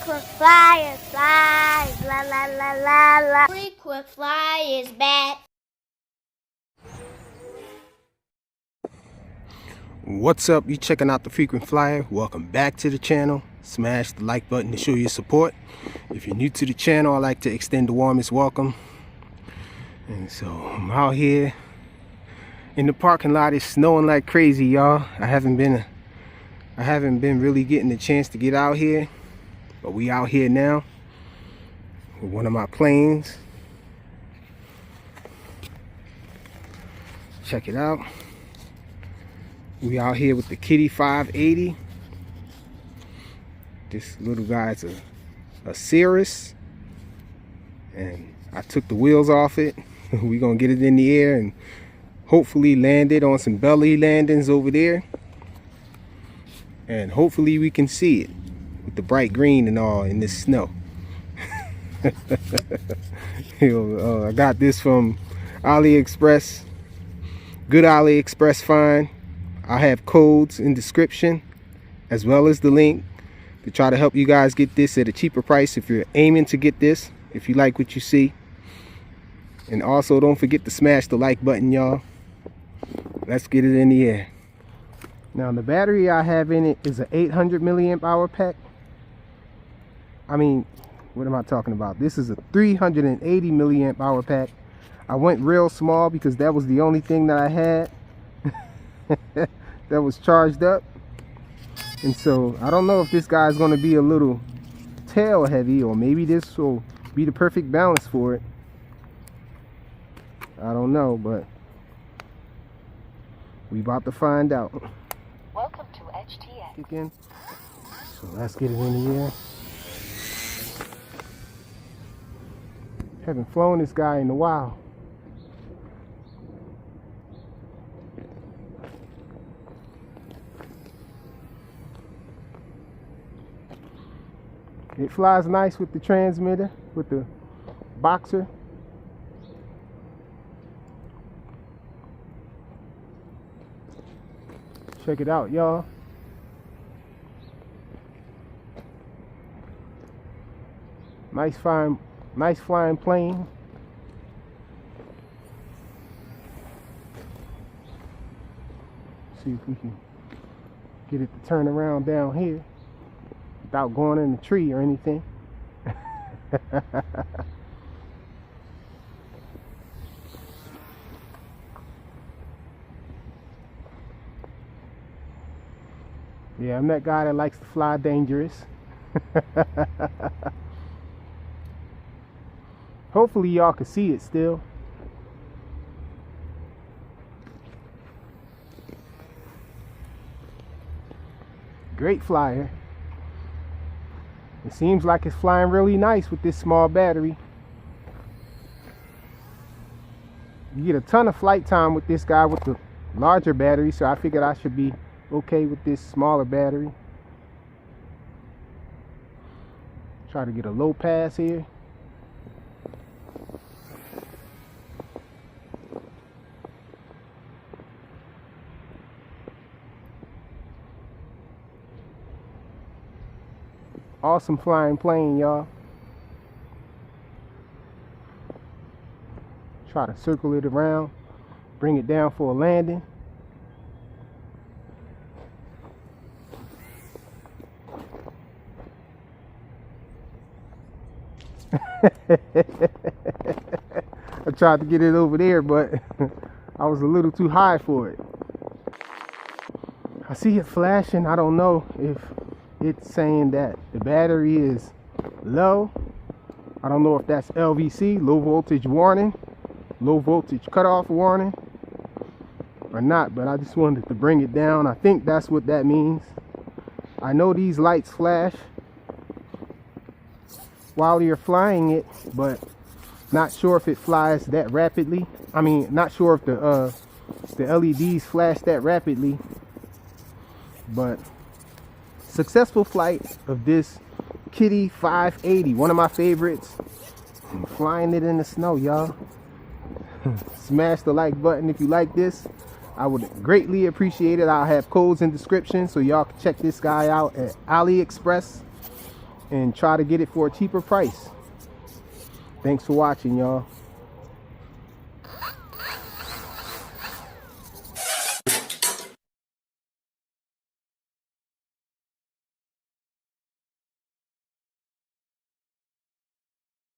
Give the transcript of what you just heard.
Frequent flyer, fly, la la la la la. Frequent flyer is back. What's up? You checking out the Frequent Flyer? Welcome back to the channel. Smash the like button to show your support. If you're new to the channel, I'd like to extend the warmest welcome. And so I'm out here in the parking lot. It's snowing like crazy, y'all. I haven't been really getting the chance to get out here, but we out here now with one of my planes. Check it out. We out here with the Qidi 580. This little guy's a Cirrus, and I took the wheels off it. We're gonna get it in the air and hopefully land it on some belly landings over there, and hopefully we can see it with the bright green and all in this snow. I got this from AliExpress. Good AliExpress find. I have codes in description as well as the link to try to help you guys get this at a cheaper price if you're aiming to get this, if you like what you see. And also don't forget to smash the like button, y'all. Let's get it in the air. Now the battery I have in it is an 800 milliamp hour pack. I mean, what am I talking about? This is a 380 milliamp hour pack. I went real small because that was the only thing that I had that was charged up. And so I don't know if this guy's going to be a little tail heavy, or maybe this will be the perfect balance for it. I don't know, but we about to find out. Welcome to HTX. Again. So let's get it in the air. Haven't flown this guy in a while. It flies nice with the transmitter, with the boxer. Check it out, y'all. Nice flying plane. See if we can get it to turn around down here without going in the tree or anything. Yeah, I'm that guy that likes to fly dangerous. Hopefully y'all can see it still. Great flyer. It seems like it's flying really nice with this small battery. You get a ton of flight time with this guy with the larger battery, so I figured I should be okay with this smaller battery. Try to get a low pass here. Awesome flying plane, y'all. Try to circle it around, bring it down for a landing. I tried to get it over there, but I was a little too high for it. I see it flashing. I don't know if it's saying that the battery is low. I don't know if that's LVC, low voltage warning, low voltage cutoff warning, or not, but I just wanted to bring it down. I think that's what that means. I know these lights flash while you're flying it, but not sure if it flies that rapidly. I mean, not sure if the LEDs flash that rapidly. But successful flight of this Qidi 580, one of my favorites. I'm flying it in the snow, y'all. Smash the like button if you like this. I would greatly appreciate it. I'll have codes in the description so y'all can check this guy out at AliExpress. and try to get it for a cheaper price. Thanks for watching, y'all.